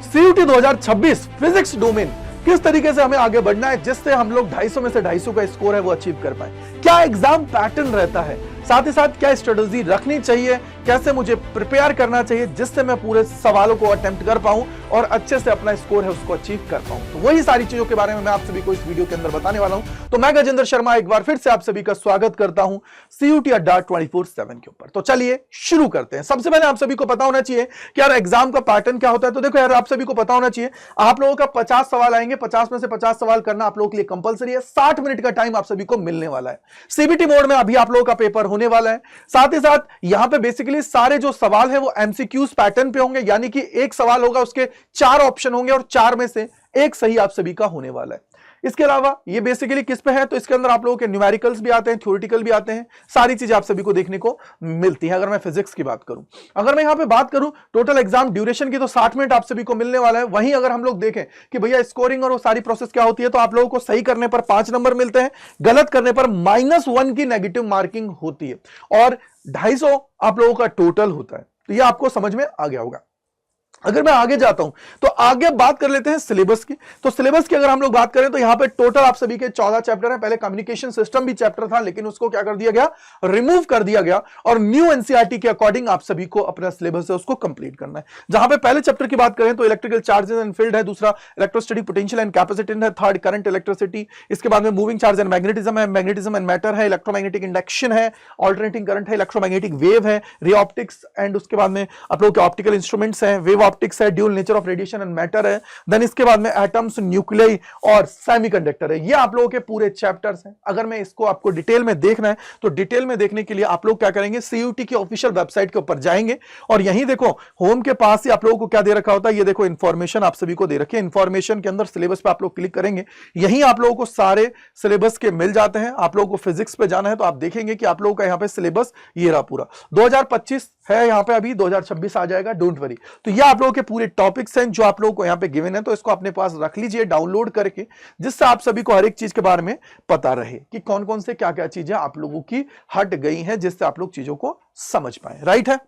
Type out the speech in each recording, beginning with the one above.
CUT 2026 physics domain, किस तरीके से हमें आगे बढ़ना है जिससे हम लोग 250 में से 250 का स्कोर है वो अचीव कर पाए। क्या एग्जाम पैटर्न रहता है, साथ ही साथ क्या स्ट्रेटजी रखनी चाहिए, कैसे मुझे प्रिपेयर करना चाहिए जिससे मैं पूरे सवालों को अटेम्प्ट कर पाऊं और अच्छे से अपना स्कोर है उसको अचीव कर पाऊं। तो वही सारी चीजों के बारे में मैं आप सभी को इस वीडियो के अंदर बताने वाला हूं। तो मैं गजेंद्र शर्मा एक बार फिर से आप सभी का स्वागत करता हूं सीयूटी अड्डा 24/7 के ऊपर। तो चलिए शुरू करते हैं। सबसे पहले आप सभी को पता होना चाहिए कि यार एग्जाम का पैटर्न क्या होता है। तो देखो यार, आप सभी को पता होना चाहिए आप लोगों का 50 सवाल आएंगे, 50 में से 50 सवाल करना आप लोगों के लिए कंपलसरी है। 60 मिनट का टाइम आप सभी को मिलने वाला है। सीबीटी मोड में अभी आप लोगों का पेपर होने वाला है। साथ ही साथ यहां पे बेसिकली सारे जो सवाल है वो एमसीक्यूज पैटर्न पे होंगे, यानी कि एक सवाल होगा उसके 4 ऑप्शन होंगे और 4 में से एक सही आप सभी का होने वाला है। इसके अलावा ये बेसिकली किस पे है, तो इसके अंदर आप लोगों के न्यूमेरिकल्स भी आते हैं, थ्योरेटिकल भी आते हैं, सारी चीजें आप सभी को देखने को मिलती है। अगर मैं फिजिक्स की बात करूं, अगर मैं यहां पे बात करूं टोटल एग्जाम ड्यूरेशन की, तो 60 मिनट आप सभी को मिलने वाला है। वहीं अगर हम लोग देखें कि भैया स्कोरिंग और वो सारी प्रोसेस क्या होती है, तो आप लोगों को सही करने पर 5 नंबर मिलते हैं, गलत करने पर -1 की नेगेटिव मार्किंग होती है और 250 आप लोगों का टोटल होता है। तो ये आपको समझ में आ गया होगा। अगर मैं आगे जाता हूं तो आगे बात कर लेते हैं सिलेबस की। तो सिलेबस की अगर हम लोग बात करें तो यहां पे टोटल आप सभी के 14 चैप्टर हैं। पहले कम्युनिकेशन सिस्टम भी चैप्टर था, लेकिन उसको क्या कर दिया गया, रिमूव कर दिया गया और न्यू एनसीईआरटी के अकॉर्डिंग आप सभी को अपना सिलेबस है उसको कंप्लीट करना है। जहां पे पहले चैप्टर की बात करें तो इलेक्ट्रिकल चार्जेस एंड फील्ड है, दूसरा इलेक्ट्रोस्टैटिक पोटेंशियल एंड कैपेसिटेंस है, थर्ड करंट इलेक्ट्रिसिटी, इसके बाद में मूविंग चार्ज एंड मैग्नेटिज्म है, मैग्नेटिज्म एंड मैटर है, इलेक्ट्रोमैग्नेटिक इंडक्शन है, ऑल्टरनेटिंग करंट है, इलेक्ट्रोमैग्नेटिक वेव है, रे ऑप्टिक्स एंड उसके बाद में आप लोग के ऑप्टिकल इंस्ट्रूमेंट्स हैं, वेव ऑप्टिक्स है, dual nature of radiation and matter है, देन इसके बाद में एटम्स, न्यूक्लियाई और सेमीकंडक्टर है। ये आप लोगों के पूरे चैप्टर्स हैं। अगर मैं इसको आपको डिटेल में देखना है तो डिटेल में देखने के लिए आप लोग क्या करेंगे, सीयूटी की ऑफिशियल वेबसाइट के ऊपर जाएंगे और यहीं देखो होम के पास ही आप लोगों को क्या दे रखा होता है, ये देखो इंफॉर्मेशन आप सभी को दे रखी है। इंफॉर्मेशन के अंदर सिलेबस पे आप लोग क्लिक करेंगे, यहीं आप लोगों को सारे सिलेबस के मिल जाते हैं। आप लोगों को फिजिक्स पे जाना है तो आप देखेंगे कि आप लोगों का यहाँ पे सिलेबस ये रहा पूरा। 2025 है यहाँ पे, अभी 2026 आ जाएगा, डोंट वरी। तो ये आप लोगों के पूरे टॉपिक्स हैं जो आप लोगों को यहाँ पे गिवन है, तो इसको अपने पास रख लीजिए डाउनलोड करके, जिससे आप सभी को हर एक चीज के बारे में पता रहे कि कौन कौन से क्या क्या चीजें आप लोगों की हट गई हैं, जिससे आप लोग चीजों को समझ पाए। राइट है।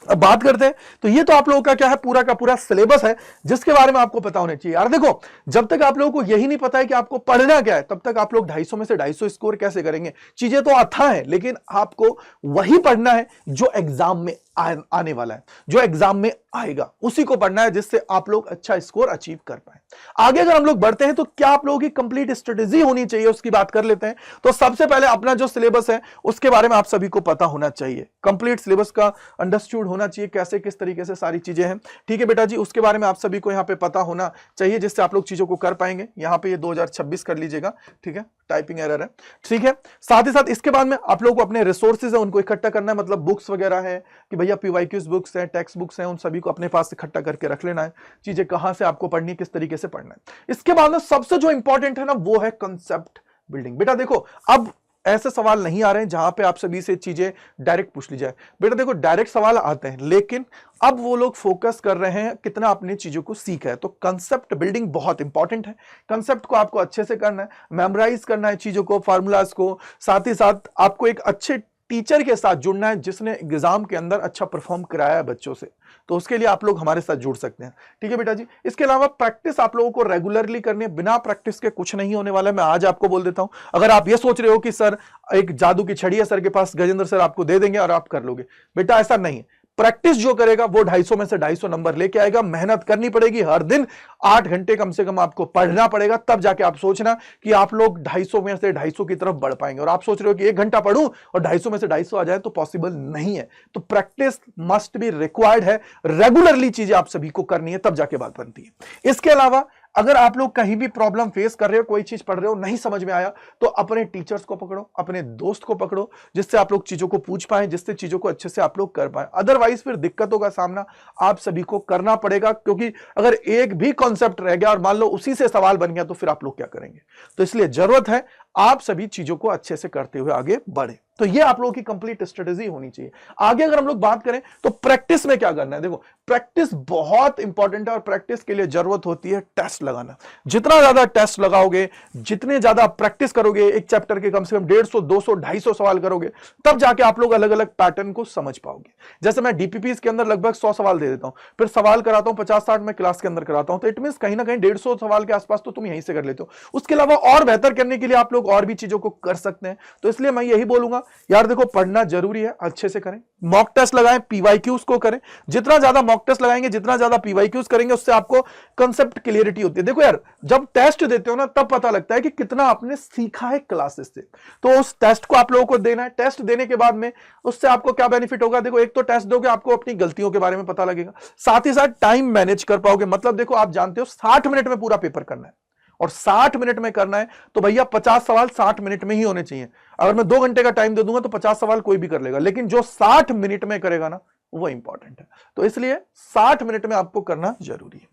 अब बात करते हैं तो ये तो आप लोगों का क्या है, पूरा का पूरा सिलेबस है जिसके बारे में आपको पता होना चाहिए। यार देखो, जब तक आप लोगों को यही नहीं पता है कि आपको पढ़ना क्या है, तब तक आप लोग 250 में से 250 स्कोर कैसे करेंगे। चीजें तो आता है, लेकिन आपको वही पढ़ना है जो एग्जाम में आने वाला है, जो एग्जाम में आएगा उसी को पढ़ना है, जिससे आप लोग अच्छा स्कोर अचीव कर पाए। आगे अगर हम लोग बढ़ते हैं तो क्या आप लोगों की कंप्लीट स्ट्रेटेजी होनी चाहिए, उसकी बात कर लेते हैं। तो सबसे पहले अपना जो सिलेबस है उसके बारे में आप सभी को पता होना चाहिए। कंप्लीट सिलेबस का अंडरस्टूड होना चाहिए, कैसे किस तरीके से सारी चीजें हैं। ठीक है बेटा जी, उसके बारे में आप सभी को यहाँ पे पता होना चाहिए, जिससे आप लोग चीजों को कर पाएंगे। यहाँ पे ये 2026 कर लीजिएगा, ठीक है, टाइपिंग एरर है, ठीक है। साथ ही साथ इसके बाद में आप लोग को अपने रिसोर्सेज है उनको इकट्ठा करना है, मतलब बुक्स वगैरह है कि भैया पीवाईक्यूज बुक्स हैं, टेक्स्ट बुक्स हैं, उन सभी को अपने पास इकट्ठा करके रख लेना है। चीजें कहां से आपको पढ़नी, किस तरीके से पढ़ना है। इसके बाद में सबसे जो इंपॉर्टेंट है ना, वो है कंसेप्ट बिल्डिंग। बेटा देखो, अब ऐसे सवाल नहीं आ रहे हैं जहां पे आप सभी से चीजें डायरेक्ट पूछ ली जाए। बेटा देखो, डायरेक्ट सवाल आते हैं, लेकिन अब वो लोग फोकस कर रहे हैं कितना अपनी चीजों को सीखा है। तो कंसेप्ट बिल्डिंग बहुत इंपॉर्टेंट है। कंसेप्ट को आपको अच्छे से करना है, मेमोराइज करना है चीजों को, फार्मूलाज को। साथ ही साथ आपको एक अच्छे टीचर के साथ जुड़ना है जिसने एग्जाम के अंदर अच्छा परफॉर्म कराया है बच्चों से। तो उसके लिए आप लोग हमारे साथ जुड़ सकते हैं, ठीक है बेटा जी। इसके अलावा प्रैक्टिस आप लोगों को रेगुलरली करनी है, बिना प्रैक्टिस के कुछ नहीं होने वाला है। मैं आज आपको बोल देता हूं, अगर आप ये सोच रहे हो कि सर एक जादू की छड़ी है सर के पास, गजेंद्र सर आपको दे देंगे और आप कर लोगे, बेटा ऐसा नहीं है। प्रैक्टिस जो करेगा वो 250 में से 250 नंबर लेके आएगा। मेहनत करनी पड़ेगी, हर दिन 8 घंटे कम से कम आपको पढ़ना पड़ेगा, तब जाके आप सोचना कि आप लोग 250 में से 250 की तरफ बढ़ पाएंगे। और आप सोच रहे हो कि 1 घंटा पढ़ूं और 250 में से 250 आ जाए, तो पॉसिबल नहीं है। तो प्रैक्टिस मस्ट बी रिक्वायर्ड है, रेगुलरली चीजें आप सभी को करनी है, तब जाके बात बनती है। इसके अलावा अगर आप लोग कहीं भी प्रॉब्लम फेस कर रहे हो, कोई चीज पढ़ रहे हो नहीं समझ में आया, तो अपने टीचर्स को पकड़ो, अपने दोस्त को पकड़ो, जिससे आप लोग चीजों को पूछ पाए, जिससे चीजों को अच्छे से आप लोग कर पाए। अदरवाइज फिर दिक्कतों का सामना आप सभी को करना पड़ेगा, क्योंकि अगर एक भी कॉन्सेप्ट रह गया और मान लो उसी से सवाल बन गया, तो फिर आप लोग क्या करेंगे। तो इसलिए जरूरत है आप सभी चीजों को अच्छे से करते हुए आगे बढ़े। तो ये आप लोगों की कंप्लीट स्ट्रेटेजी होनी चाहिए। आगे अगर हम लोग बात करें तो प्रैक्टिस में क्या करना है, देखो प्रैक्टिस बहुत इंपॉर्टेंट है और प्रैक्टिस के लिए जरूरत होती है टेस्ट लगाना। जितना ज्यादा टेस्ट लगाओगे, जितने ज्यादा प्रैक्टिस करोगे, एक चैप्टर के कम से कम 150, 200, 250 सवाल करोगे, तब जाके आप लोग अलग अलग पैटर्न को समझ पाओगे। जैसे मैं डीपीपीस के अंदर लगभग 100 सवाल दे देता हूं, फिर सवाल कराता हूं 50-60 में क्लास के अंदर कराता हूं, तो इट मींस कहीं ना कहीं 150 सवाल के आसपास तो तुम यहीं से कर लेते हो। उसके अलावा और बेहतर करने के लिए आप लोग और भी चीजों को कर सकते हैं। तो इसलिए मैं यही बोलूंगा यार, देखो पढ़ना जरूरी है, अच्छे से करें, मॉक टेस्ट लगाएं, पीवाईक्यूज को करें। जितना ज्यादा मॉक टेस्ट लगाएंगे, जितना ज्यादा पीवाईक्यूज करेंगे, उससे आपको कंसेप्ट क्लियरिटी होती है। देखो यार, जब टेस्ट देते हो ना, तब पता लगता है कि कितना आपने सीखा है क्लासेस से। तो उस टेस्ट को आप लोगों को देना है। टेस्ट देने के बाद में उससे आपको क्या बेनिफिट होगा, देखो एक तो टेस्ट दोगे, आपको अपनी गलतियों के बारे में पता लगेगा, साथ ही साथ टाइम मैनेज कर पाओगे। मतलब देखो, आप जानते हो 60 मिनट में पूरा पेपर करना है, और 60 मिनट में करना है तो भैया 50 सवाल 60 मिनट में ही होने चाहिए। अगर मैं 2 घंटे का टाइम दे दूंगा तो 50 सवाल कोई भी कर लेगा, लेकिन जो 60 मिनट में करेगा ना, वो इंपॉर्टेंट है। तो इसलिए 60 मिनट में आपको करना जरूरी है।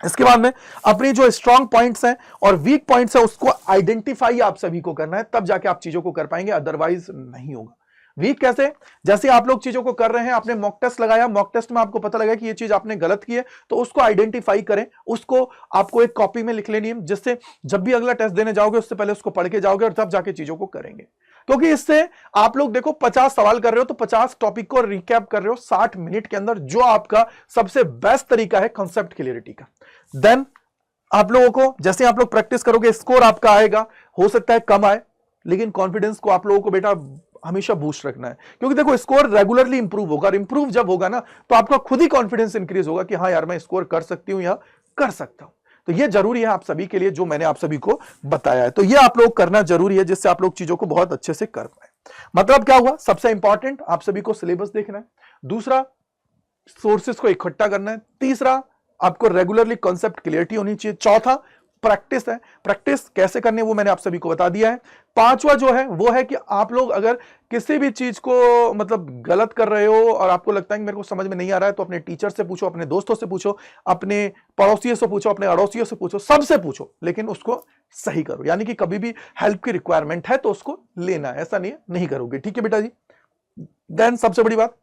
इसके बाद में अपनी जो स्ट्रॉन्ग पॉइंट्स हैं और वीक पॉइंट्स हैं, उसको आइडेंटिफाई आप सभी को करना है, तब जाके आप चीजों को कर पाएंगे, अदरवाइज नहीं होगा। वीक कैसे, जैसे आप लोग चीजों को कर रहे हैं, आपने मॉक टेस्ट लगाया, मॉक टेस्ट में आपको पता लगा कि ये चीज आपने गलत की है, तो उसको आइडेंटिफाई करें, उसको आपको एक कॉपी में लिख लेनी है, जिससे जब भी अगला टेस्ट देने जाओगे उससे पहले उसको पढ़ के जाओगे और तब जाके चीजों को करेंगे। क्योंकि इससे आप लोग देखो 50 सवाल कर रहे हो तो 50 टॉपिक को रिकैप कर रहे हो 60 मिनट के अंदर, जो आपका सबसे बेस्ट तरीका है कंसेप्ट क्लियरिटी का। देन आप लोगों को जैसे आप लोग प्रैक्टिस करोगे, स्कोर आपका आएगा, हो सकता है कम आए, लेकिन कॉन्फिडेंस को आप लोगों को बेटा हमेशा बूस्ट रखना है। क्योंकि देखो स्कोर रेगुलरली इंप्रूव होगा, और इंप्रूव जब होगा ना, तो आपका खुद ही कॉन्फिडेंस इंक्रीज होगा कि हाँ यार, मैं स्कोर कर सकती हूं या कर सकता हूं। तो ये जरूरी है आप सभी के लिए, जो मैंने आप सभी को बताया है। तो ये आप लोग करना जरूरी है, जिससे आप लोग चीजों को बहुत अच्छे से कर पाए। मतलब क्या हुआ, सबसे इंपॉर्टेंट आप सभी को सिलेबस देखना है, दूसरा सोर्सेस को इकट्ठा करना है, तीसरा आपको रेगुलरली कॉन्सेप्ट क्लियरिटी होनी चाहिए, चौथा प्रैक्टिस है। प्रैक्टिस कैसे करनी है वो मैंने आप सभी को बता दिया है। पांचवा जो है वो है कि आप लोग अगर किसी भी चीज को मतलब गलत कर रहे हो और आपको लगता है कि मेरे को समझ में नहीं आ रहा है, तो अपने टीचर से पूछो, अपने दोस्तों से पूछो, अपने पड़ोसियों से पूछो, अपने अड़ोसियों से पूछो, सबसे पूछो, लेकिन उसको सही करो। यानी कि कभी भी हेल्प की रिक्वायरमेंट है तो उसको लेना है, ऐसा नहीं करोगे, ठीक है बेटा जी। देन सबसे बड़ी बात,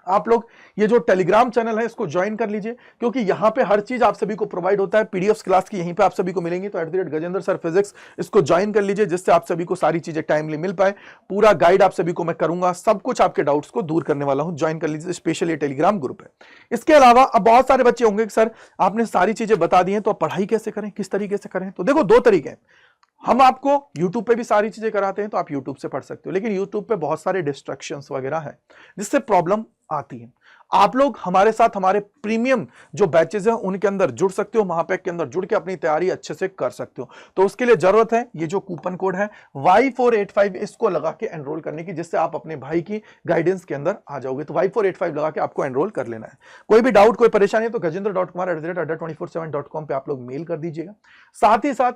आप लोग ये जो टेलीग्राम चैनल है इसको ज्वाइन कर लीजिए, क्योंकि यहां पे हर चीज आप सभी को प्रोवाइड होता है, पीडीएफ क्लास की यहीं पे आप सभी को मिलेंगी। तो @गजेंद्र सर फिजिक्स इसको ज्वाइन कर लीजिए, जिससे आप सभी को सारी चीजें टाइमली मिल पाए। पूरा गाइड आप सभी को मैं करूंगा, सब कुछ आपके डाउट्स को दूर करने वाला हूं। ज्वाइन कर लीजिए, स्पेशल ये टेलीग्राम ग्रुप है। इसके अलावा अब बहुत सारे बच्चे होंगे कि सर आपने सारी चीजें बता दी हैं, तो पढ़ाई कैसे करें, किस तरीके से करें। तो देखो 2 तरीके हैं, हम आपको YouTube पे भी सारी चीजें कराते हैं, तो आप YouTube से पढ़ सकते हो, लेकिन YouTube पे बहुत सारे डिस्ट्रैक्शंस वगैरह है, जिससे प्रॉब्लम आती है। आप लोग हमारे साथ हमारे प्रीमियम जो बैचेस हैं उनके अंदर जुड़ सकते हो, महापैक के अंदर जुड़ के अपनी तैयारी अच्छे से कर सकते हो। तो उसके लिए जरूरत है ये जो कूपन कोड है Y485, इसको लगा के एनरोल करने की, जिससे आप अपने भाई की गाइडेंस के अंदर आ जाओगे। तो Y485 लगा के आपको एनरोल कर लेना है। कोई भी डाउट, कोई परेशानी है तो gajendra.kumar@adda247.com पे आप लोग मेल कर दीजिएगा। साथ ही साथ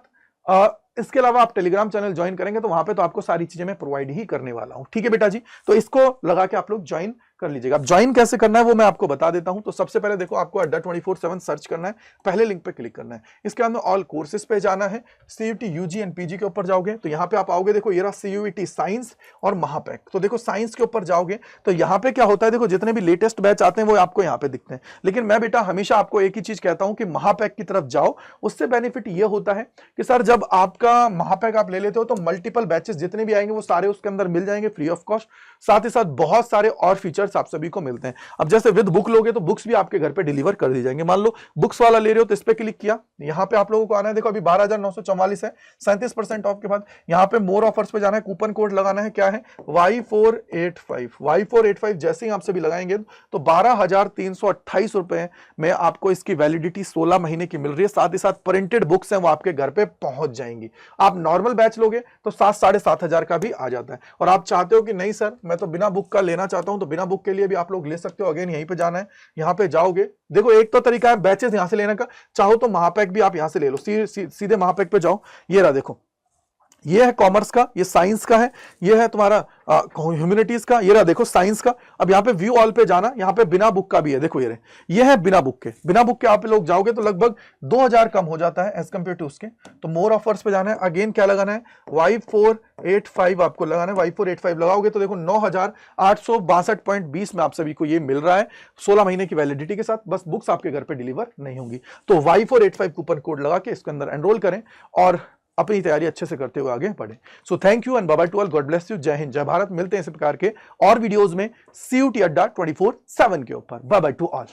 इसके अलावा आप टेलीग्राम चैनल ज्वाइन करेंगे तो वहां पे तो आपको सारी चीजें मैं प्रोवाइड ही करने वाला हूं, ठीक है बेटा जी। तो इसको लगा के आप लोग ज्वाइन कर लीजिएगा। अब ज्वाइन कैसे करना है वो मैं आपको बता देता हूं। तो सबसे पहले देखो, आपको adda247 सर्च करना है, पहले लिंक पे क्लिक करना है, इसके अंदर ऑल कोर्सेज पे जाना है, CUET UG एंड PG के ऊपर जाओगे तो यहाँ पे आप आओगे, देखो ये रहा CUET साइंस और महापैक। तो देखो साइंस के ऊपर जाओगे तो यहाँ पे क्या होता है, देखो जितने भी लेटेस्ट बैच आते हैं वो आपको यहाँ पे दिखते हैं, लेकिन मैं बेटा हमेशा आपको एक ही चीज कहता हूं कि महापैक की तरफ जाओ। उससे बेनिफिट ये होता है कि सर जब आपका महापैक आप ले लेते हो तो मल्टीपल बैचेस जितने भी आएंगे वो सारे उसके अंदर मिल जाएंगे फ्री ऑफ कॉस्ट। साथ ही साथ बहुत सारे और फीचर्स आप सभी को मिलते हैं। अब जैसे विद बुक लोगे तो बुक्स भी आपके घर पे डिलीवर कर दी जाएंगे। मान लो बुक्स वाला ले रहे हो तो इस पे क्लिक किया, यहाँ पे आप लोगों को आना है, देखो अभी 12,944 है, 37% ऑफ के बाद यहाँ पे मोर ऑफर्स पे जाना है, कूपन कोड लगाना है, क्या है Y485। जैसे ही आप सभी लगाएंगे तो 12,328 रुपए में आपको इसकी वैलिडिटी 16 महीने की मिल रही है। साथ ही साथ प्रिंटेड बुक्स हैं वो आपके घर पे पहुंच जाएंगी। आप नॉर्मल बैच लोगे तो 7,500 का भी आ जाता है, और आप चाहते हो कि नहीं सर मैं तो बिना बुक का लेना चाहता हूं, तो बिना बुक के लिए भी आप लोग ले सकते हो। अगेन यहीं पे जाना है, यहाँ पे जाओगे, देखो एक तो तरीका है बैचेस यहां से लेने का, चाहो तो महापैक भी आप यहां से ले लो, सीधे महापैक पे जाओ, ये रहा देखो ये है कॉमर्स का, ये साइंस का है, ये है तुम्हारा ह्यूमैनिटीज का, ये रहा देखो साइंस का। अब यहाँ पे व्यू ऑल पे जाना, यहाँ पे बिना बुक का भी है, देखो ये है बिना बुक के। बिना बुक के आप लोग जाओगे तो लगभग 2000 कम हो जाता है एज कम्पेयर टू उसके। तो मोर ऑफर्स पे जाना है, अगेन क्या लगाना है, Y485 आपको लगाना है। Y485 लगाओगे तो देखो 9862.20 में आप सभी को ये मिल रहा है 16 महीने की वैलिडिटी के साथ। बस बुक्स आपके घर पे डिलीवर नहीं होंगी। तो Y485 कूपन कोड लगा के इसके अंदर एनरोल करें और अपनी तैयारी अच्छे से करते हुए आगे बढ़े। So thank you and bye bye to all, God bless you, जय हिंद जय भारत। मिलते हैं इस प्रकार के और वीडियोस में CUET अड्डा 24/7 के ऊपर। Bye bye to all.